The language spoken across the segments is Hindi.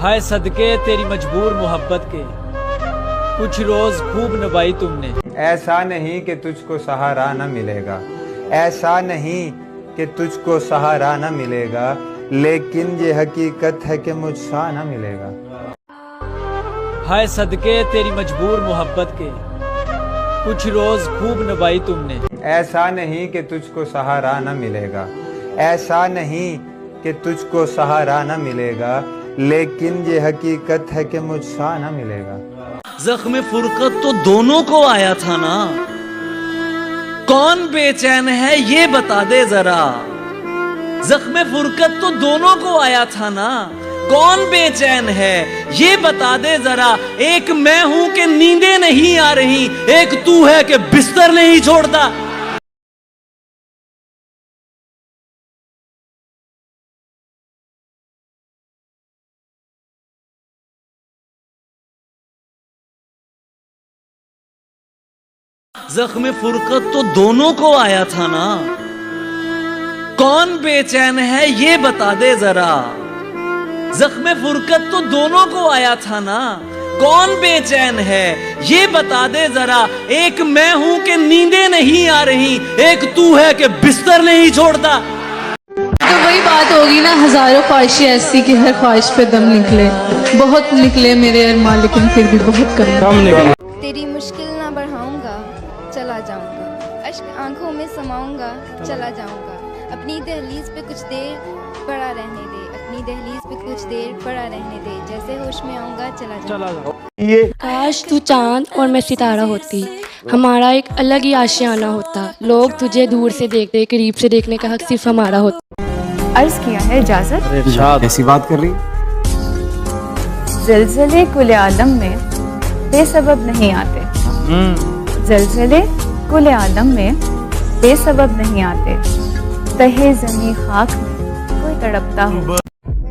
हाय सदके तेरी मजबूर मोहब्बत के, कुछ रोज खूब निभाई तुमने। ऐसा नहीं कि तुझको सहारा न मिलेगा, ऐसा नहीं कि तुझको सहारा न मिलेगा, लेकिन ये हकीकत है कि मुझसा न मिलेगा। हाय सदके तेरी मजबूर मोहब्बत के, कुछ रोज खूब निभाई तुमने। ऐसा नहीं कि तुझको सहारा न मिलेगा, ऐसा नहीं कि तुझको सहारा न मिलेगा, लेकिन ये हकीकत है कि मुझसा न मिलेगा। जख्म फुरकत तो दोनों को आया था ना, कौन बेचैन है ये बता दे जरा। जख्म फुरकत तो दोनों को आया था ना, कौन बेचैन है ये बता दे जरा। एक मैं हूं कि नींदें नहीं आ रही, एक तू है कि बिस्तर नहीं छोड़ता। जख्म फुरकत तो दोनों को आया था ना, कौन बेचैन है ये बता दे जरा। जख्म फुरकत तो दोनों को आया था ना, कौन बेचैन है ये बता दे जरा। एक मैं हूं कि नींदें नहीं आ रही, एक तू है कि बिस्तर नहीं छोड़ता। तो वही बात होगी ना, हजारों ख्वाहिशें ऐसी कि हर ख्वाहिश पे दम निकले। बहुत निकले मेरे अरमान, लेकिन फिर भी बहुत कम निकले। तेरी मुश्किल ना बढ़ाऊंगा, चला जाऊंगा। अश्क आंखों में समाऊंगा, चला जाऊंगा। अपनी दहलीज पे कुछ देर पड़ा रहने दे, अपनी दहलीज पे कुछ देर पड़ा रहने दे। जैसे होश में आऊंगा, चला जाऊंगा। काश तू चांद और मैं सितारा होती, हमारा एक अलग ही आशियाना होता। लोग तुझे दूर से देखते, करीब से देखने का हक सिर्फ हमारा होता। अर्ज किया है इजाजत। ऐसी बात कर रही। ज़लज़ले कुल आलम में बेसबब नहीं आते, ज़लज़ले कुल आलम में बेसबब नहीं आते। तहे ज़मीं खाक में कोई तड़पता हो।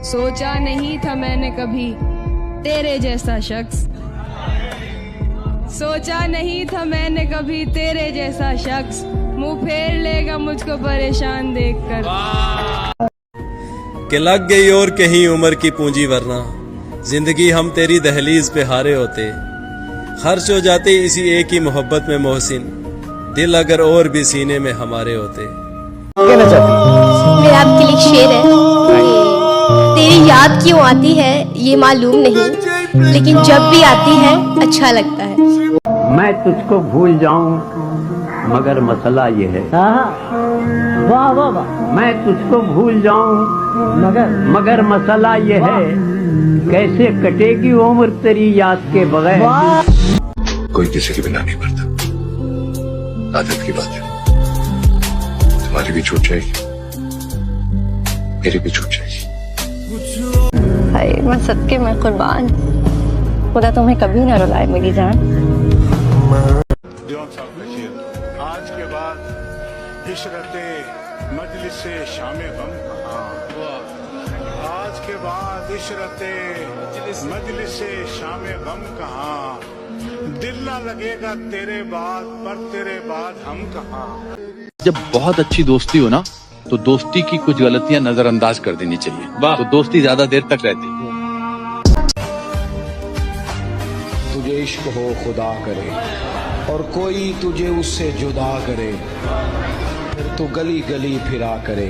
सोचा नहीं था मैंने कभी तेरे जैसा शख्स, सोचा नहीं था मैंने कभी तेरे जैसा शख्स। मुंह फेर लेगा मुझको परेशान देखकर। कि लग गई और कहीं उम्र की पूंजी, वरना जिंदगी हम तेरी दहलीज पे हारे होते। खर्च हो जाते इसी एक ही मोहब्बत में मोहसिन, दिल अगर और भी सीने में हमारे होते। कहना चाहती मेरा आपके लिए शेर है कि तेरी याद क्यों आती है ये मालूम नहीं, लेकिन जब भी आती है अच्छा लगता है। मैं तुझको भूल जाऊं मगर मसला ये है, वाह वाह वाह। मैं तुझको भूल जाऊं मगर मसला ये है, कैसे कटेगी उम्र तेरी याद के बगैर। कोई किसी के बिना नहीं मरता, आदत की बात है। तुम्हारी भी छूट जाएगी, मेरी भी छूट जाएगी। भाई मैं सदके में कुर्बान, खुदा तुम्हें कभी ना रुलाए मेरी जान। आज के बाद इशरते मजलिस से शामे गम कहाँ, आज के बाद इशरते मजलिस से शामे गम कहाँ। दिल ना लगेगा तेरे बाद, पर तेरे बाद हम कहाँ। जब बहुत अच्छी दोस्ती हो ना, तो दोस्ती की कुछ गलतियां नजरअंदाज कर देनी चाहिए, तो दोस्ती ज्यादा देर तक रहती है। तुझे इश्क हो खुदा करे और कोई तुझे उससे जुदा करे, फिर तू गली गली फिरा करे,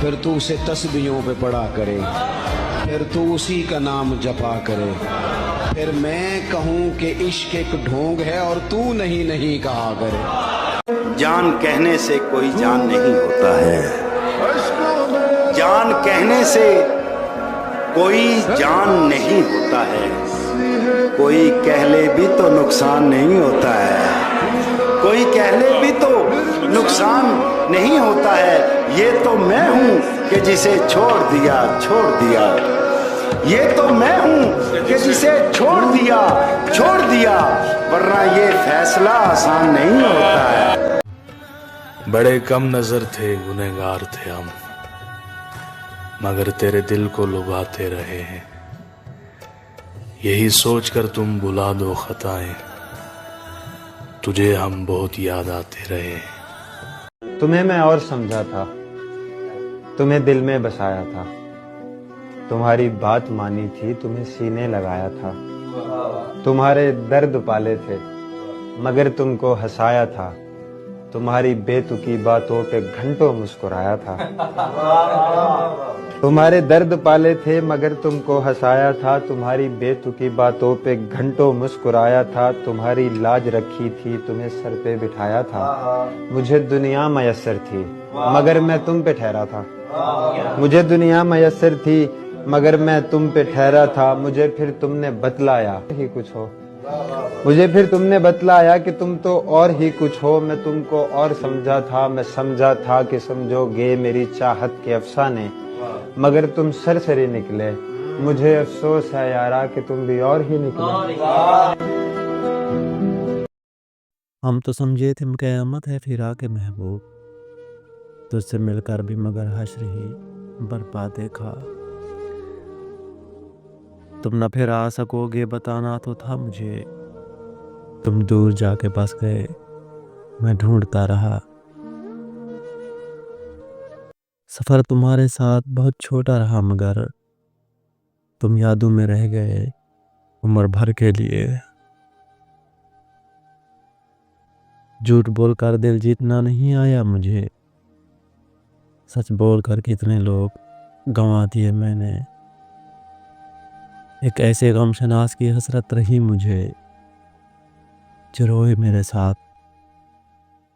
फिर तू उसे तस्बीहों पे पड़ा करे, फिर तू उसी का नाम जपा करे। फिर मैं कहूँ कि इश्क एक ढोंग है और तू नहीं नहीं कहा करे। जान कहने से कोई जान नहीं होता है, जान कहने से कोई जान नहीं होता है। कोई कह ले भी तो नुकसान नहीं होता है, कोई कह ले भी तो नुकसान नहीं होता है। ये तो मैं हूँ कि जिसे छोड़ दिया, छोड़ दिया। ये तो मैं हूँ कि जिसे छोड़ दिया, छोड़ दिया। वरना ये फैसला आसान नहीं होता है। बड़े कम नजर थे, गुनहगार थे हम, मगर तेरे दिल को लुभाते रहे हैं। यही सोचकर तुम भुला दो खताएं, तुझे हम बहुत याद आते रहे हैं। तुम्हें मैं और समझा था, तुम्हें दिल में बसाया था, तुम्हारी बात मानी थी, तुम्हें सीने लगाया था। तुम्हारे दर्द पाले थे मगर तुमको हंसाया था। तुम्हारी बेतुकी बातों पे घंटों मुस्कुराया था। तुम्हारे दर्द पाले थे मगर तुमको हंसाया था। तुम्हारी बेतुकी बातों पे घंटों मुस्कुराया था। तुम्हारी लाज रखी थी, तुम्हें सर पे बिठाया था। मुझे दुनिया मयस्सर थी मगर मैं तुम पे ठहरा था। मुझे दुनिया मयस्सर थी मगर मैं तुम पे ठहरा था। मुझे फिर तुमने बतलाया ही कुछ हो। मुझे फिर तुमने बतलाया कि तुम तो और ही कुछ हो। मैं तुमको और समझा था, मैं समझा था कि समझोगे मेरी चाहत के अफसाने, मगर तुम सरसरी निकले। मुझे अफसोस है यारा कि तुम भी और ही निकले। हम तो समझे थे क़यामत है फिरा के महबूब, तुझसे मिलकर भी मगर हश्र ही बर्पा देखा। तुम न फिर आ सकोगे बताना तो था मुझे, तुम दूर जाके बस गए मैं ढूंढता रहा। सफ़र तुम्हारे साथ बहुत छोटा रहा मगर तुम यादों में रह गए उम्र भर के लिए। झूठ बोलकर दिल जीतना नहीं आया मुझे, सच बोलकर कितने लोग गंवा दिए मैंने। एक ऐसे गमशनास की हसरत रही मुझे, जो रोए मेरे साथ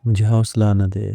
मुझे हौसला न दे।